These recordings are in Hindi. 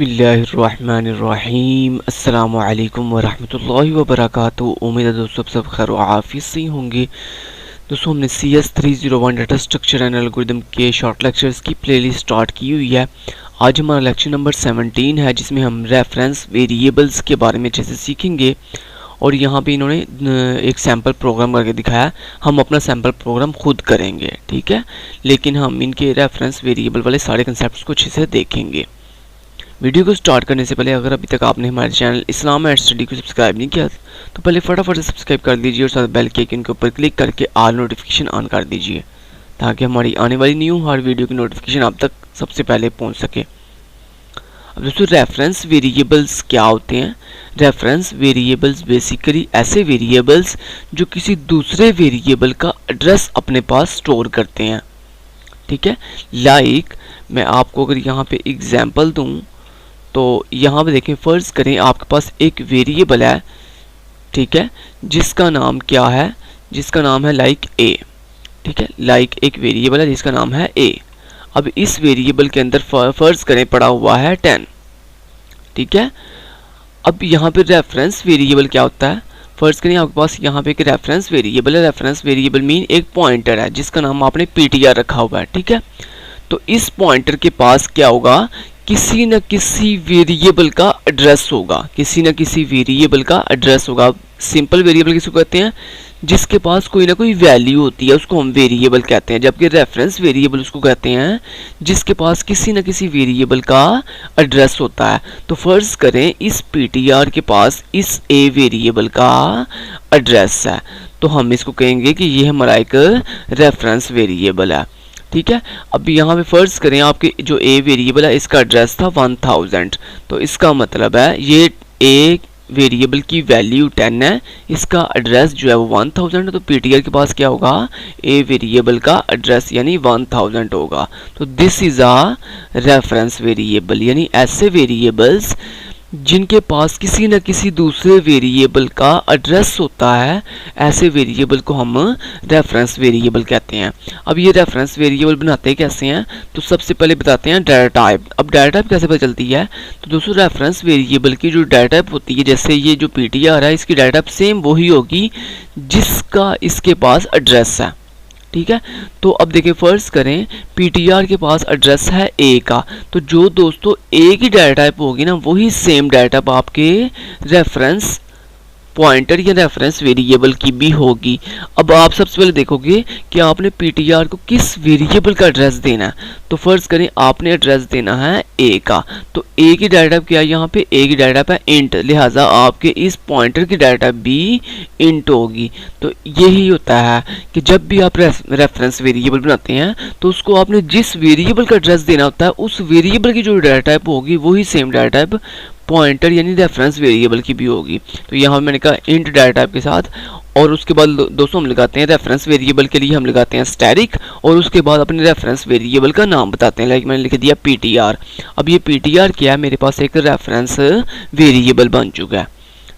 बिस्मिल्लाहिर्रहमानिर्रहीम अस्सलामु अलैकुम वरहमतुल्लाहि वबरकातुहू। उम्मीद है दोस्तों सब खैर व आफियत से होंगे। दोस्तों हमने CS301 data structure and algorithm के शॉर्ट लेक्चर्स की प्लेलिस्ट स्टार्ट की हुई है। आज हमारा लेक्चर नंबर 17 है, जिसमें हम रेफरेंस वेरिएबल्स के बारे में अच्छे से सीखेंगे। और यहाँ पे इन्होंने एक सैम्पल प्रोग्राम करके दिखाया, हम अपना सैम्पल प्रोग्राम खुद करेंगे, ठीक है। लेकिन हम इनके रेफरेंस वेरिएबल वाले सारे कंसेप्ट को अच्छे से देखेंगे। वीडियो को स्टार्ट करने से पहले अगर अभी तक आपने हमारे चैनल इस्लाम एंड स्टडी को सब्सक्राइब नहीं किया तो पहले फटाफट से सब्सक्राइब कर दीजिए और साथ बेल के आइकन के ऊपर क्लिक करके ऑल नोटिफिकेशन ऑन कर दीजिए, ताकि हमारी आने वाली न्यू हर वीडियो की नोटिफिकेशन आप तक सबसे पहले पहुंच सके। अब दोस्तों रेफरेंस वेरिएबल्स क्या होते हैं? रेफरेंस वेरिएबल्स बेसिकली ऐसे वेरिएबल्स जो किसी दूसरे वेरिएबल का एड्रेस अपने पास स्टोर करते हैं, ठीक है। लाइक मैं आपको अगर यहाँ पे एग्जाम्पल दूँ तो यहाँ पे देखें, फ़र्ज करें आपके पास एक वेरिएबल है, ठीक है, जिसका नाम क्या है? जिसका नाम है लाइक ए, ठीक है। लाइक एक वेरिएबल है जिसका नाम है ए। अब इस वेरिएबल के अंदर फ़र्ज करें पड़ा हुआ है 10, ठीक है। अब यहाँ पे रेफरेंस वेरिएबल क्या होता है? फ़र्ज करें आपके पास यहाँ पे एक रेफरेंस वेरिएबल है। रेफरेंस वेरिएबल मीन एक पॉइंटर है जिसका नाम आपने PTR रखा हुआ है, ठीक है। तो इस पॉइंटर के पास क्या होगा? किसी न किसी वेरिएबल का एड्रेस होगा, किसी न किसी वेरिएबल का एड्रेस होगा। सिंपल वेरिएबल किसको कहते हैं? जिसके पास कोई ना कोई वैल्यू होती है, उसको हम वेरिएबल कहते हैं। जबकि रेफरेंस वेरिएबल उसको कहते हैं जिसके पास किसी न किसी वेरिएबल का एड्रेस होता है। तो फर्ज करें इस PTR के पास इस ए वेरिएबल का एड्रेस है, तो हम इसको कहेंगे कि ये हमारा एक रेफरेंस वेरिएबल है, ठीक है। अब यहाँ पे फर्ज करें आपके जो ए वेरिएबल है इसका एड्रेस था 1000, तो इसका मतलब है ये ए वेरिएबल की वैल्यू 10 है, इसका एड्रेस जो है वो 1000 है। तो PTR के पास क्या होगा? ए वेरिएबल का एड्रेस यानी 1000 होगा। तो this is a reference variable, यानी ऐसे वेरिएबल्स जिनके पास किसी न किसी दूसरे वेरिएबल का एड्रेस होता है, ऐसे वेरिएबल को हम रेफरेंस वेरिएबल कहते हैं। अब ये रेफरेंस वेरिएबल बनाते कैसे हैं? तो सबसे पहले बताते हैं डाटा टाइप। अब डाटा टाइप कैसे पता चलती है? तो दोस्तों रेफरेंस वेरिएबल की जो डाटा टाइप होती है, जैसे ये जो PTR है इसकी डाटा टाइप सेम वही होगी जिसका इसके पास एड्रेस है, ठीक है। तो अब देखिए फ़र्ज करें PTR के पास एड्रेस है ए का, तो जो दोस्तों ए की डाटा टाइप होगी ना वही सेम डाटा टाइप आपके रेफरेंस पॉइंटर या रेफरेंस वेरिएबल की भी होगी। अब आप सबसे पहले देखोगे कि आपने PTR को किस वेरिएबल का एड्रेस देना है। तो फर्ज करें आपने एड्रेस देना है ए का, तो ए की डाटा टाइप क्या है? यहाँ पे ए की डाटा टाइप है इंट, लिहाजा आपके इस पॉइंटर की डाटा टाइप भी इंट होगी। तो यही होता है कि जब भी आप रेफरेंस वेरिएबल बनाते हैं तो उसको आपने जिस वेरिएबल का एड्रेस देना होता है उस वेरिएबल की जो डाटा टाइप होगी वही सेम डाटा टाइप पॉइंटर यानी रेफरेंस वेरिएबल की भी होगी। तो यहाँ मैंने कहा इंट डाटा टाइप के साथ, और उसके बाद दोस्तों हम लगाते हैं रेफरेंस वेरिएबल के लिए हम लगाते हैं स्टैटिक, और उसके बाद अपने रेफरेंस वेरिएबल का नाम बताते हैं। लाइक मैंने लिख दिया PTR। अब ये PTR क्या है? मेरे पास एक रेफरेंस वेरिएबल बन चुका है,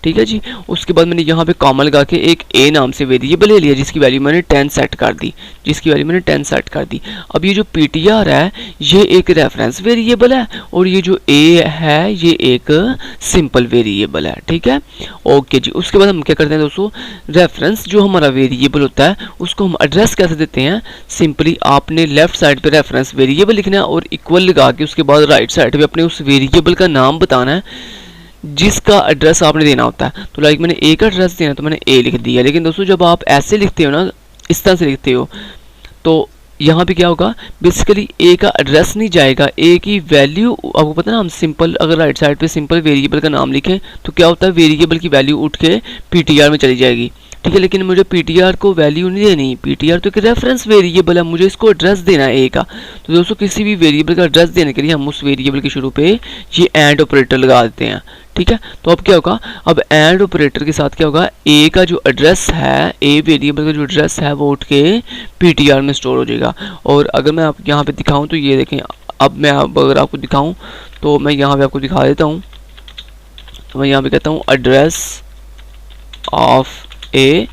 ठीक है जी। उसके बाद मैंने यहाँ पे कॉमा लगा के एक ए नाम से वेरिएबल ले लिया जिसकी वैल्यू मैंने 10 सेट कर दी, अब ये जो PTR है ये एक रेफरेंस वेरिएबल है और ये जो ए है ये एक सिंपल वेरिएबल है, ठीक है। ओके जी। उसके बाद हम क्या करते हैं दोस्तों, रेफरेंस जो हमारा वेरिएबल होता है उसको हम एड्रेस कैसे देते हैं? सिंपली आपने लेफ्ट साइड पे रेफरेंस वेरिएबल लिखना है और इक्वल लगा के उसके बाद राइट साइड पे अपने उस वेरिएबल का नाम बताना है जिसका एड्रेस आपने देना होता है। तो लाइक मैंने ए का एड्रेस देना तो मैंने ए लिख दिया। लेकिन दोस्तों जब आप ऐसे लिखते हो ना, इस तरह से लिखते हो, तो यहाँ पे क्या होगा? बेसिकली ए का एड्रेस नहीं जाएगा, ए की वैल्यू आपको पता है ना, हम सिंपल अगर राइट साइड पे सिंपल वेरिएबल का नाम लिखें तो क्या होता है? वेरिएबल की वैल्यू उठ के PTR में चली जाएगी, ठीक है। लेकिन मुझे PTR को वैल्यू नहीं देनी, PTR तो एक रेफरेंस वेरिएबल है, मुझे इसको एड्रेस देना है ए का। तो दोस्तों किसी भी वेरिएबल का एड्रेस देने के लिए हम उस वेरिएबल के शुरू पे ये एंड ऑपरेटर लगा देते हैं, ठीक है। तो अब क्या होगा? अब एंड ऑपरेटर के साथ क्या होगा? ए का जो एड्रेस है, ए वेरिएबल का जो एड्रेस है वो उठ के PTR में स्टोर हो जाएगा। और अगर मैं आप यहाँ पे दिखाऊँ तो ये देखें, अब मैं अगर आपको दिखाऊँ तो मैं यहाँ पे आपको दिखा देता हूँ। तो मैं यहाँ पे कहता हूँ एड्रेस ऑफ ए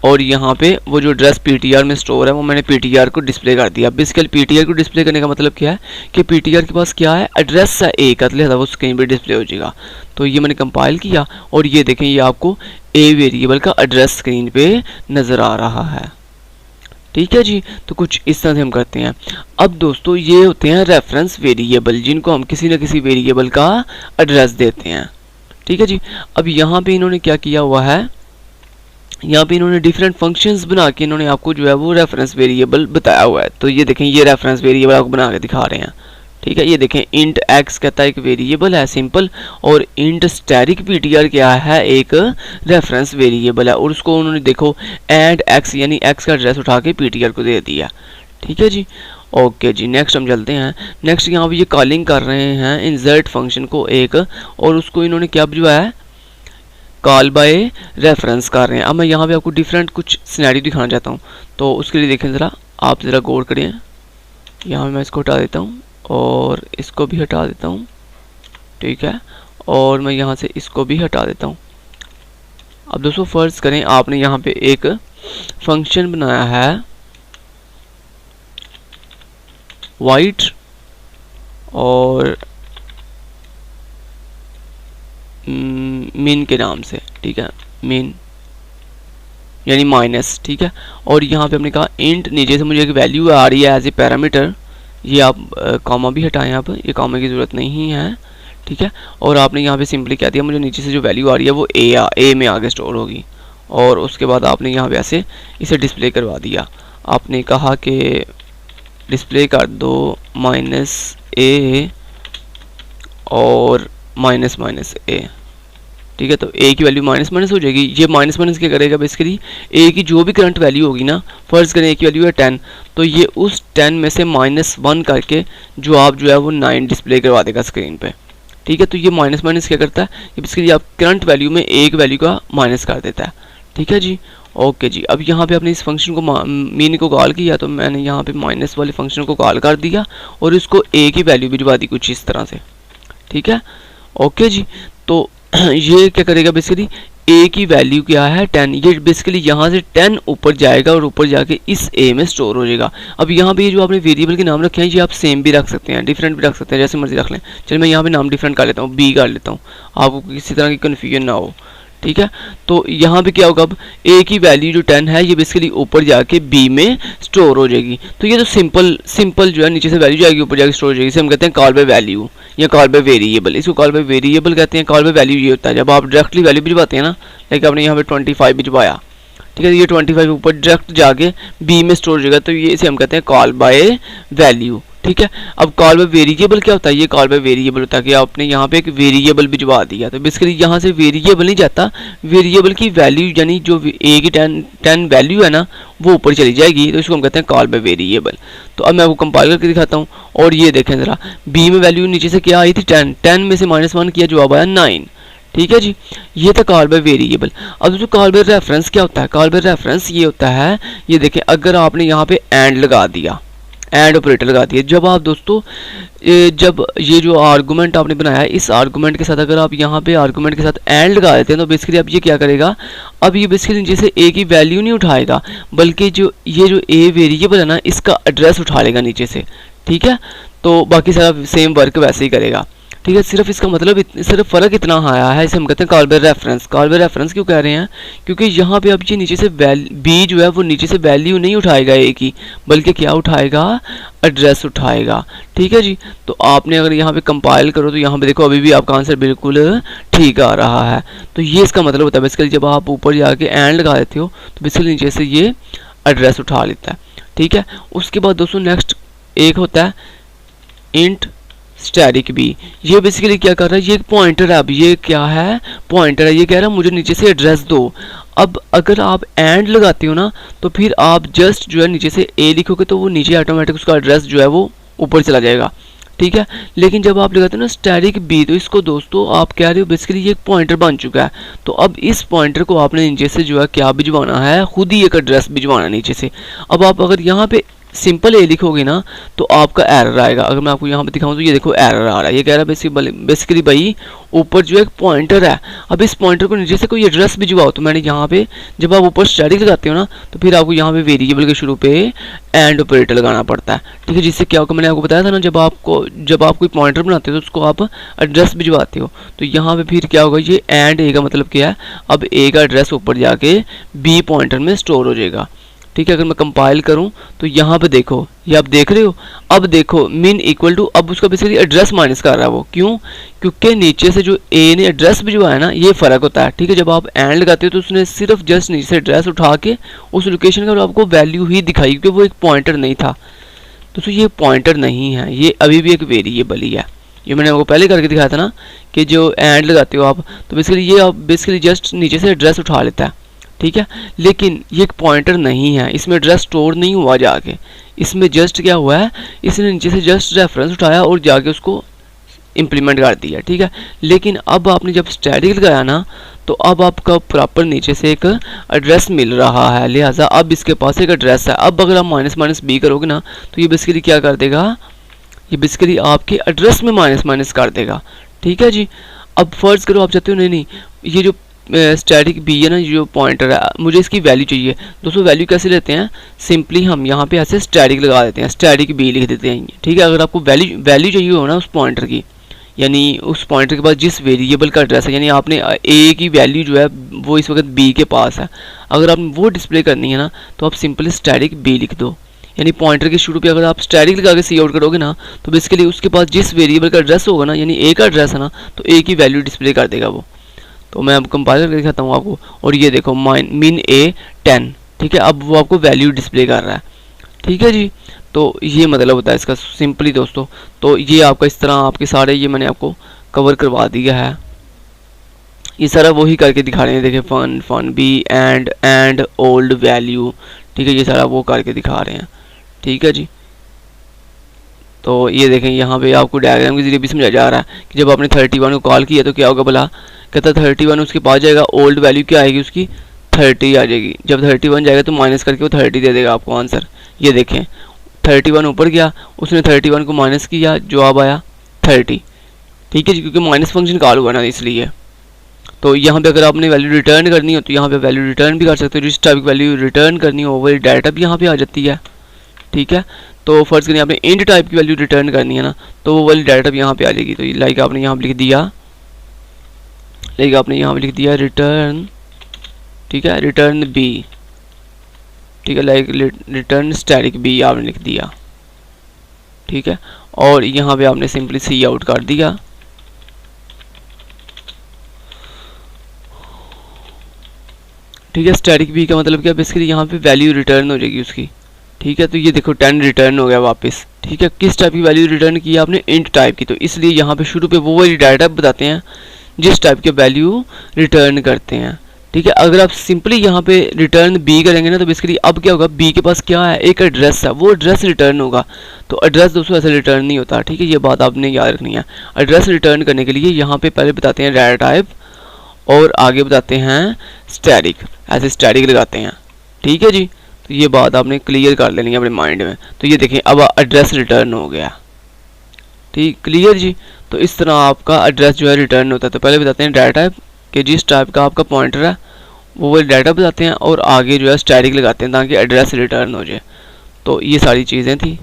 और यहाँ पे वो जो एड्रेस पीटीआर में स्टोर है वो मैंने पीटीआर को डिस्प्ले कर दिया। बेसिकली पीटीआर को डिस्प्ले करने का मतलब क्या है कि पीटीआर के पास क्या है, एड्रेस है ए का, लिहाजा वो कहीं भी डिस्प्ले हो जाएगा। तो ये मैंने कंपाइल किया और ये देखें ये आपको ए वेरिएबल का एड्रेस स्क्रीन पे नज़र आ रहा है। ठीक है जी, तो कुछ इस तरह से हम करते हैं। अब दोस्तों ये होते हैं रेफरेंस वेरिएबल, जिनको हम किसी न किसी वेरिएबल का एड्रेस देते हैं। ठीक है जी, अब यहाँ पे इन्होंने क्या किया हुआ है, यहाँ पे इन्होंने डिफरेंट फंक्शंस बना के इन्होंने आपको जो है वो रेफरेंस वेरिएबल बताया हुआ है। तो ये देखें ये रेफरेंस वेरिएबल आपको बना के दिखा रहे हैं। ठीक है, ये देखें इंट एक्स कहता है एक वेरिएबल है सिंपल, और इंट स्टैटिक पीटीआर क्या है, एक रेफरेंस वेरिएबल है, और उसको उन्होंने देखो एंड एक्स यानी एक्स का एड्रेस उठा के पीटीआर को दे दिया। ठीक है जी, ओके जी, नेक्स्ट हम चलते हैं। नेक्स्ट यहाँ पे ये कॉलिंग कर रहे हैं इंसर्ट फंक्शन को एक, और उसको इन्होंने क्या भिजवाया है, कॉल बाय रेफरेंस कर रहे हैं। अब मैं यहाँ पे आपको डिफरेंट कुछ सिनेरियो दिखाना चाहता हूँ, तो उसके लिए देखें ज़रा, आप ज़रा गौर करें। यहाँ मैं इसको हटा देता हूँ और इसको भी हटा देता हूँ। ठीक है, और मैं यहाँ से इसको भी हटा देता हूँ। अब दोस्तों फर्ज करें आपने यहाँ पे एक फंक्शन बनाया है वाइट और min के नाम से। ठीक है, min यानी माइनस। ठीक है, और यहाँ पे हमने कहा इंट, नीचे से मुझे एक वैल्यू आ रही है एज ए पैरामीटर, ये आप कॉमा भी हटाएं, आप ये कॉमा की ज़रूरत नहीं है। ठीक है, और आपने यहाँ पे सिंपली कह दिया मुझे नीचे से जो वैल्यू आ रही है वो ए में आगे स्टोर होगी, और उसके बाद आपने यहाँ पे ऐसे इसे डिस्प्ले करवा दिया। आपने कहा कि डिस्प्ले कर दो माइनस ए और माइनस माइनस ए। ठीक है, तो ए की वैल्यू माइनस माइनस हो जाएगी। ये माइनस माइनस क्या करेगा, बेसिकली ए की जो भी करंट वैल्यू होगी ना, फर्ज करें ए की वैल्यू है 10, तो ये उस 10 में से -1 करके जो आप जो है वो 9 डिस्प्ले करवा देगा स्क्रीन पे। ठीक है, तो ये माइनस माइनस क्या करता है, ये बेसिकली आप करंट वैल्यू में एक वैल्यू का माइनस कर देता है। ठीक है जी, ओके जी। अब यहाँ पे आपने इस फंक्शन को मीन को कॉल किया, तो मैंने यहाँ पे माइनस वाले फंक्शन को कॉल कर दिया और इसको ए की वैल्यू भिजवा दी कुछ इस तरह से। ठीक है, ओके जी। तो ये क्या करेगा, बेसिकली ए की वैल्यू क्या है 10, ये बेसिकली यहाँ से 10 ऊपर जाएगा और ऊपर जाके इस ए में स्टोर हो जाएगा। अब यहाँ पे ये जो आपने वेरिएबल के नाम रखे हैं ये आप सेम भी रख सकते हैं, डिफरेंट भी रख सकते हैं, जैसे मर्जी रख लें। चलिए मैं यहाँ पे नाम डिफरेंट कर लेता हूँ, बी कर लेता हूँ, आपको किसी तरह की कन्फ्यूजन ना हो। ठीक है, तो यहाँ पे क्या होगा, अब ए की वैल्यू जो 10 है ये बेसिकली ऊपर जाके बी में स्टोर हो जाएगी। तो ये तो सिंपल जो है नीचे से वैल्यू जाएगी ऊपर जाके स्टोर हो जाएगी, इसे हम कहते हैं कॉल बाय वैल्यू या कॉल बाय वेरिएबल। इसको कॉल बाय वेरिएबल कहते हैं। कॉल बाय वैल्यू ये होता है जब आप डायरेक्टली वैल्यू भिजवाते हैं ना, लाइक आपने यहाँ पे 25 भिजवाया। ठीक है, ये 25 ऊपर डायरेक्ट जाके बी में स्टोर हो जाएगा, तो ये इसे हम कहते हैं कॉल बाय वैल्यू। ठीक है, अब कॉल बाय वेरिएबल क्या होता है, ये कॉल बाय वेरिएबल होता है कि आपने यहाँ पे एक वेरिएबल भिजवा दिया, तो बेसिकली यहाँ से वेरिएबल नहीं जाता, वेरिएबल की वैल्यू यानी जो ए की 10 वैल्यू है ना वो ऊपर चली जाएगी, तो इसको हम कहते हैं कॉल बाय वेरिएबल। तो अब मैं आपको कंपाइल करके दिखाता हूँ, और ये देखें ज़रा, बी में वैल्यू नीचे से क्या आई थी 10 में से -1 किया, जवाब आया 9। ठीक है जी, ये था कॉल बाय वेरिएबल। अब जो कॉल बाय रेफरेंस क्या होता है, कॉल बाय रेफरेंस ये होता है, ये देखें अगर आपने यहाँ पे एंड लगा दिया, एंड ऑपरेटर लगा दिया, जब आप दोस्तों जब ये जो आर्गूमेंट आपने बनाया है इस आर्गूमेंट के साथ अगर आप यहाँ पे आर्गूमेंट के साथ एंड लगा देते हैं, तो बेसिकली अब ये क्या करेगा, अब ये बेसिकली जैसे ए की वैल्यू नहीं उठाएगा, बल्कि जो ये जो ए वेरिएबल है ना इसका एड्रेस उठा लेगा नीचे से। ठीक है, तो बाकी सारा सेम वर्क वैसे ही करेगा। ठीक है, सिर्फ इसका मतलब सिर्फ फ़र्क इतना आया है, इसे हम कहते हैं call by reference. Call by reference क्यों कह रहे हैं, क्योंकि यहाँ पे अब ये नीचे से बी जो है वो नीचे से वैल्यू नहीं उठाएगा ए की, बल्कि क्या उठाएगा, एड्रेस उठाएगा। ठीक है जी, तो आपने अगर यहाँ पे कंपाइल करो तो यहाँ पे देखो अभी भी आपका आंसर बिल्कुल ठीक आ रहा है। तो ये इसका मतलब होता है, बेसिकली जब आप ऊपर जाके एंड लगा देते हो तो बेसिकली नीचे से ये एड्रेस उठा लेता है। ठीक है, उसके बाद दोस्तों नेक्स्ट एक होता है इंट स्टैटिक बी। ये बेसिकली क्या कर रहा है, ये एक पॉइंटर है। अब ये क्या है, पॉइंटर है, ये कह रहा है मुझे नीचे से एड्रेस दो। अब अगर आप एंड लगाते हो ना तो फिर आप जस्ट जो है नीचे से ए लिखोगे तो वो नीचे ऑटोमेटिक उसका एड्रेस जो है वो ऊपर चला जाएगा। ठीक है, लेकिन जब आप लगाते हो ना स्टैटिक बी, तो इसको दोस्तों आप कह रहे हो बेसिकली ये एक पॉइंटर बन चुका है, तो अब इस पॉइंटर को आपने नीचे से जो है क्या भिजवाना है, खुद ही एक एड्रेस भिजवाना नीचे से। अब आप अगर यहाँ पे सिंपल ए लिखोगे ना तो आपका एरर आएगा। अगर मैं आपको यहाँ पे दिखाऊं तो ये देखो एरर आ रहा है। ये कह रहा है बेसिकली भाई ऊपर जो एक पॉइंटर है, अब इस पॉइंटर को नीचे से कोई एड्रेस भिजवाओ। तो मैंने यहाँ पे जब आप ऊपर स्टैटिक लगाते हो ना तो फिर आपको यहाँ पे वेरिएबल के शुरू पे एंड ऑपरेटर लगाना पड़ता है, ठीक है। जिससे क्या होगा, मैंने आपको बताया था ना, जब आप कोई पॉइंटर बनाते हो तो उसको आप एड्रेस भिजवाते हो। तो यहाँ पे फिर क्या होगा, ये एंड ए का मतलब क्या है, अब ए का एड्रेस ऊपर जाके बी पॉइंटर में स्टोर हो जाएगा, ठीक है। अगर मैं कंपाइल करूं तो यहाँ पे देखो, ये आप देख रहे हो, अब देखो min इक्वल टू, अब उसका बेसिकली एड्रेस माइनस कर रहा है वो, क्यों? क्योंकि नीचे से जो ए ने एड्रेस भिजवाया ना, ये फ़र्क होता है, ठीक है। जब आप एंड लगाते हो तो उसने सिर्फ जस्ट नीचे से एड्रेस उठा के उस लोकेशन का आपको वैल्यू ही दिखाई, क्योंकि वो एक पॉइंटर नहीं था। तो ये पॉइंटर नहीं है, ये अभी भी एक वेरिएबल ही है। ये मैंने आपको पहले करके दिखाया था ना कि जो एंड लगाते हो आप, तो बेसिकली ये आप बेसिकली जस्ट नीचे से एड्रेस उठा लेता है, ठीक है। लेकिन ये एक पॉइंटर नहीं है, इसमें एड्रेस स्टोर नहीं हुआ जाके, इसमें जस्ट क्या हुआ है, इसने नीचे से जस्ट रेफरेंस उठाया और जाके उसको इम्प्लीमेंट कर दिया, ठीक है। लेकिन अब आपने जब स्टैटिक लगाया ना तो अब आपका प्रॉपर नीचे से एक एड्रेस मिल रहा है, लिहाजा अब इसके पास एक एड्रेस है। अब अगर आप माइनस माइनस बी करोगे ना तो ये बेसिकली क्या कर देगा, ये बेसिकली आपके एड्रेस में माइनस माइनस कर देगा, ठीक है जी। अब फर्ज करो आप चाहते हो नहीं ये जो स्टैटिक बी है ना, जो पॉइंटर है, मुझे इसकी वैल्यू चाहिए। दोस्तों वैल्यू कैसे लेते हैं, सिंपली हम यहाँ पे ऐसे स्टैटिक लगा देते हैं, स्टैटिक बी लिख देते हैं, ठीक है। अगर आपको वैल्यू चाहिए हो ना उस पॉइंटर की, यानी उस पॉइंटर के पास जिस वेरिएबल का एड्रेस है, यानी आपने ए की वैल्यू जो है वो इस वक्त बी के पास है, अगर आपने वो डिस्प्ले करनी है ना तो आप सिंपली स्टैटिक बी लिख दो। यानी पॉइंटर के शुरू पे अगर आप स्टैटिक लगा के सी आउट करोगे ना तो बेसिकली उसके पास जिस वेरिएबल का एड्रेस होगा ना, यानी ए का एड्रेस है ना, तो ए की वैल्यू डिस्प्ले कर देगा वो। तो मैं अब कंपाइल करके दिखाता हूँ आपको, और ये देखो min a 10, ठीक है। अब वो आपको वैल्यू डिस्प्ले कर रहा है, ठीक है जी। तो ये मतलब होता है इसका सिंपली दोस्तों। तो ये आपका इस तरह आपके सारे ये मैंने आपको कवर करवा दिया है, ये सारा वही करके दिखा रहे हैं। देखिए fun be and old value, ठीक है, ये सारा वो करके दिखा रहे हैं, ठीक है जी। तो ये देखें यहाँ पे आपको डायग्राम के जरिए भी समझाया जा रहा है कि जब आपने 31 को कॉल किया तो क्या होगा भला, कहता 31 उसके पास जाएगा, ओल्ड वैल्यू क्या आएगी उसकी 30 आ जाएगी। जब 31 जाएगा तो माइनस करके वो 30 दे देगा आपको आंसर। ये देखें 31 ऊपर गया, उसने 31 को माइनस किया, जवाब आया 30, ठीक है जी, क्योंकि माइनस फंक्शन कॉल हुआ ना इसलिए। तो यहाँ पे अगर आपने वैल्यू रिटर्न करनी हो तो यहाँ पे वैल्यू रिटर्न भी कर सकते हो, जिस टाइप की वैल्यू रिटर्न करनी हो वही डाटा भी यहाँ पे आ जाती है, ठीक है। तो फर्ज करिए आपने इंट टाइप की वैल्यू रिटर्न करनी है ना तो वो वाली डाटा भी यहाँ पे आ जाएगी। तो लाइक आपने यहाँ पे लिख दिया, रिटर्न, ठीक है, रिटर्न बी, ठीक है, लाइक रिटर्न स्टैटिक बी आपने लिख दिया, ठीक है। और यहाँ पे आपने सिंपली सी आउट कर दिया, ठीक है। स्टैटिक बी का मतलब क्या, बेसिकली यहाँ पे वैल्यू रिटर्न हो जाएगी उसकी, ठीक है। तो ये देखो 10 रिटर्न हो गया वापस, ठीक है। किस टाइप की वैल्यू रिटर्न की आपने, इंट टाइप की, तो इसलिए यहाँ पे शुरू पे वो वाली डाटा बताते हैं जिस टाइप के वैल्यू रिटर्न करते हैं, ठीक है। अगर आप सिंपली यहाँ पे रिटर्न बी करेंगे ना तो बेसिकली अब क्या होगा, बी के पास क्या है, एक एड्रेस है, वो एड्रेस रिटर्न होगा। तो एड्रेस दोस्तों ऐसे रिटर्न नहीं होता, ठीक है, ये बात आपने याद रखनी है। एड्रेस रिटर्न करने के लिए यहाँ पे पहले बताते हैं डाटा टाइप और आगे बताते हैं स्टैटिक, ऐसे स्टैटिक लगाते हैं, ठीक है जी। तो ये बात आपने क्लियर कर लेनी है अपने माइंड में। तो ये देखें अब एड्रेस रिटर्न हो गया, ठीक, क्लियर जी। तो इस तरह आपका एड्रेस जो है रिटर्न होता है। तो पहले बताते हैं डाटा टाइप कि जिस टाइप का आपका पॉइंटर है वो डाटा बताते हैं और आगे जो है स्टैटिक लगाते हैं ताकि एड्रेस रिटर्न हो जाए। तो ये सारी चीज़ें थी।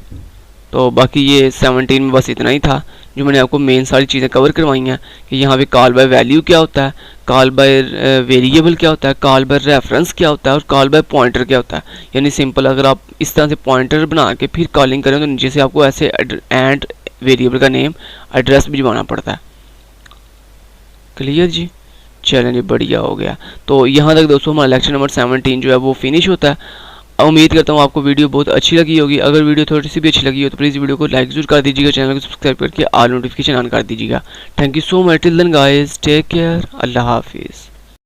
तो बाकी ये 17 में बस इतना ही था जो मैंने आपको मेन सारी चीज़ें कवर करवाई हैं कि यहाँ पे कॉल बाय वैल्यू क्या होता है, कॉल बाय वेरिएबल क्या होता है, कॉल बाय रेफरेंस क्या होता है और कॉल बाय पॉइंटर क्या होता है। यानी सिंपल अगर आप इस तरह से पॉइंटर बना के फिर कॉलिंग करें तो नीचे से आपको ऐसे एंड वेरिएबल का नेम एड्रेस भिजवाना पड़ता है, क्लियर जी। चलें जी, बढ़िया हो गया। तो यहाँ तक दोस्तों हमारा लेक्चर नंबर 17 जो है वो फिनिश होता है। उम्मीद करता हूँ आपको वीडियो बहुत अच्छी लगी होगी। अगर वीडियो थोड़ी सी भी अच्छी लगी हो तो प्लीज़ वीडियो को लाइक जरूर कर दीजिएगा, चैनल को सब्सक्राइब करके ऑल नोटिफिकेशन ऑन कर दीजिएगा। Thank you so much, till then guys, take care, अल्लाह हाफिज़।